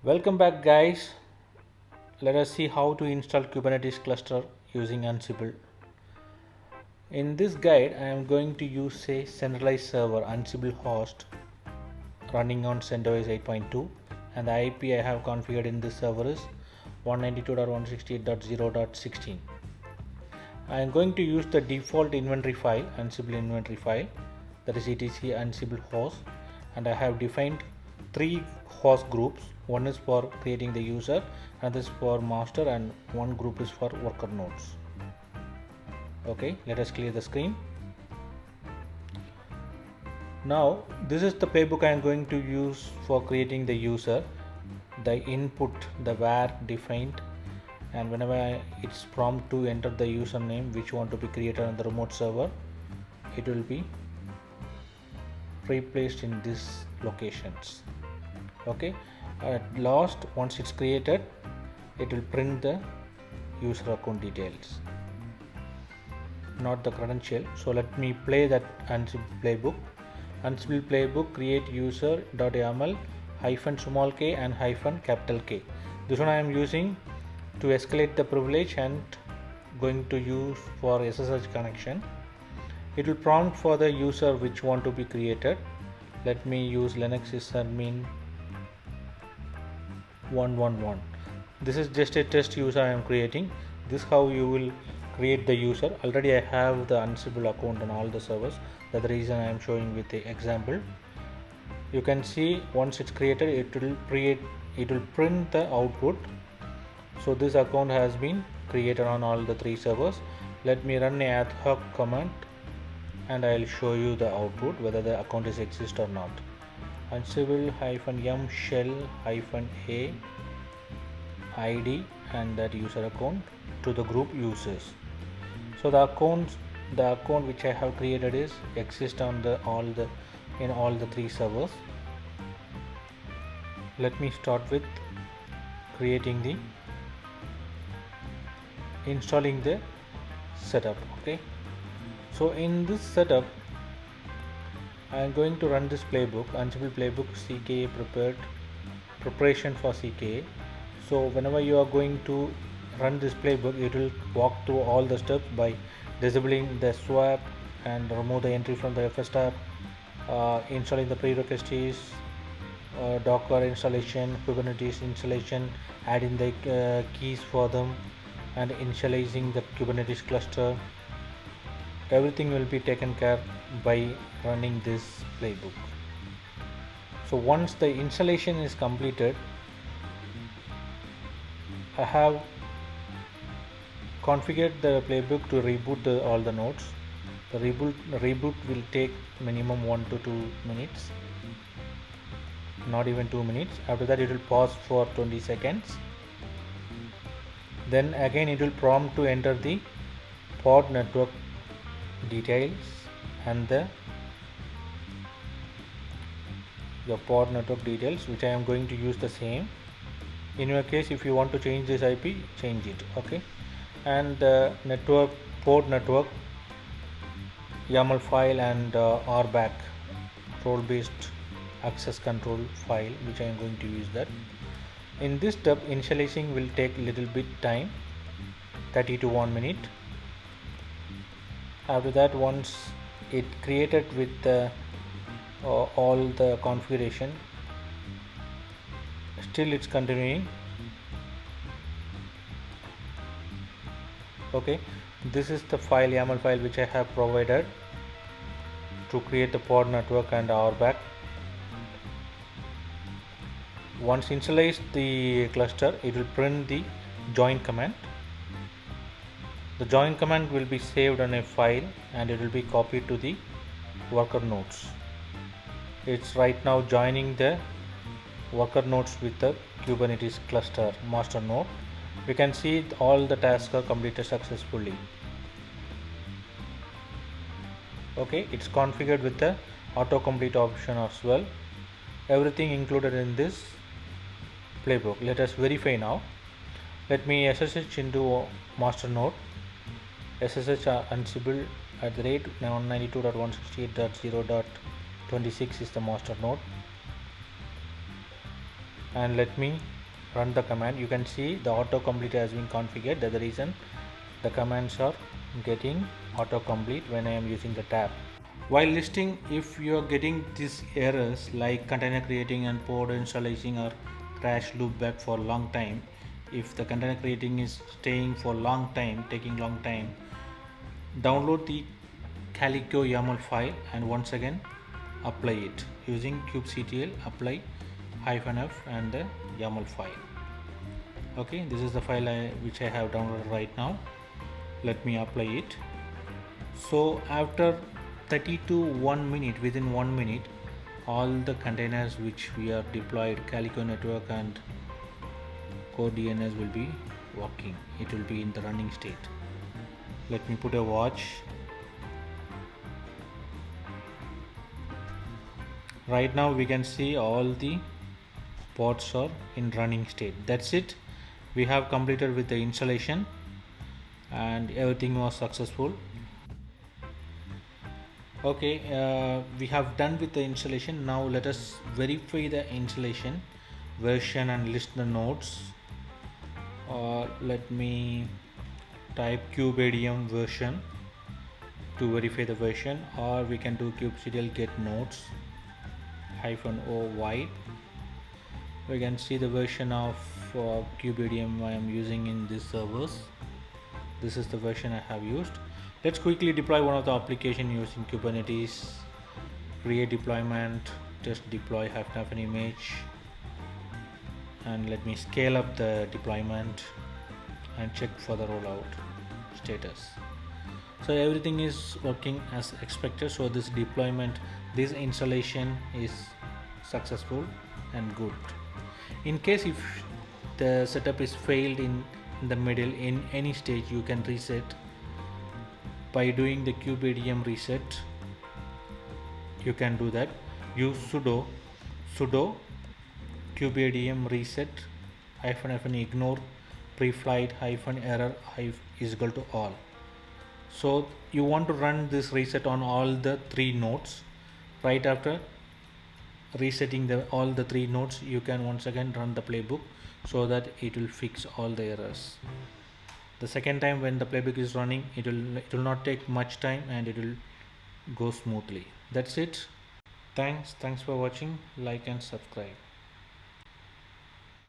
Welcome back, guys. Let us see how to install Kubernetes cluster using Ansible. In this guide, I am going to use a centralized server Ansible host running on CentOS 8.2, and the IP I have configured in this server is 192.168.0.16. I am going to use the default inventory file, Ansible inventory file, that is etc Ansible host, and I have defined three host groups. One is for creating the user, another is for master, and one group is for worker nodes. Okay, let us clear the screen. Now this is the playbook I am going to use for creating the user. The input, the var defined, and whenever it's prompt to enter the username which want to be created on the remote server, it will be replaced in these locations. Okay, at last, once it's created, it will print the user account details, not the credential. So let me play that Ansible playbook. Ansible playbook create user.yaml -small k and -K. This one I am using to escalate the privilege and going to use for SSH connection. It will prompt for the user which want to be created. Let me use Linux sysadmin 111. This is just a test user I am creating. This is how you will create the user. Already I have the Ansible account on all the servers. That's the reason I am showing with the example. You can see once it's created, it will print the output. So this account has been created on all the three servers. Let me run a ad hoc command and I'll show you the output whether the account is exist or not. Ansible-yum shell-a id and that user account to the group users. So the account which I have created is exist on all the three servers. Let me start with installing the setup. Okay, so in this setup I am going to run this playbook, Ansible playbook CKA preparation for CKA. So whenever you are going to run this playbook, it will walk through all the steps by disabling the swap and remove the entry from the FS tab, installing the prerequisites, Docker installation, Kubernetes installation, adding the keys for them, and initializing the Kubernetes cluster. Everything will be taken care by running this playbook. So once the installation is completed, I have configured the playbook to reboot all the nodes. The reboot will take minimum 1 to 2 minutes, not even 2 minutes. After that, it will pause for 20 seconds. Then again it will prompt to enter the pod network details and the pod network details, which I am going to use the same. In your case, if you want to change this IP, change it. Okay, and the port network YAML file and RBAC role based access control file, which I am going to use that. In this step, initializing will take a little bit time, 30 to 1 minute. After that, once it created with all the configuration, still it's continuing. Okay, this is the file, YAML file, which I have provided to create the pod network and RBAC. Once initialized the cluster, it will print the join command. The join command will be saved on a file and it will be copied to the worker nodes. It's right now joining the worker nodes with the Kubernetes cluster master node. You can see all the tasks are completed successfully. Okay, it's configured with the autocomplete option as well. Everything included in this playbook. Let us verify now. Let me SSH into master node. SSH Ansible @192.168.0.26 is the master node. and let me run the command. You can see the autocomplete has been configured. That's the reason the commands are getting autocomplete when I am using the tab. While listing, if you are getting these errors like container creating and pod installation or crash loop back for a long time, if the container creating is staying for long time, taking long time, download the Calico YAML file and once again apply it using kubectl apply -f and the YAML file. Okay, this is the file which I have downloaded right now. Let me apply it. So after 30 to 1 minute, within 1 minute, all the containers which we are deployed, Calico network and core DNS will be working. It will be in the running state. Let me put a watch. Right now we can see all the pods are in running state. That's it. We have completed with the installation and everything was successful. Okay, we have done with the installation. Now let us verify the installation version and list the nodes. Let me type kubeadm version to verify the version, or we can do kubectl get nodes -o we can see the version of kubeadm I am using in this servers. This is the version I have used. Let's quickly deploy one of the application using Kubernetes. Create deployment, test deploy -an image, and let me scale up the deployment and check for the rollout status. So everything is working as expected. So this deployment, this installation is successful and good. In case if the setup is failed in the middle in any stage, you can reset by doing the kubeadm reset. You can do that. Use sudo kubeadm reset -f ignore preflight -error is equal to all. So you want to run this reset on all the 3 nodes. Right after resetting all the 3 nodes, you can once again run the playbook so that it will fix all the errors. The second time when the playbook is running, it will not take much time and it will go smoothly. That's it. Thanks for watching. Like and subscribe.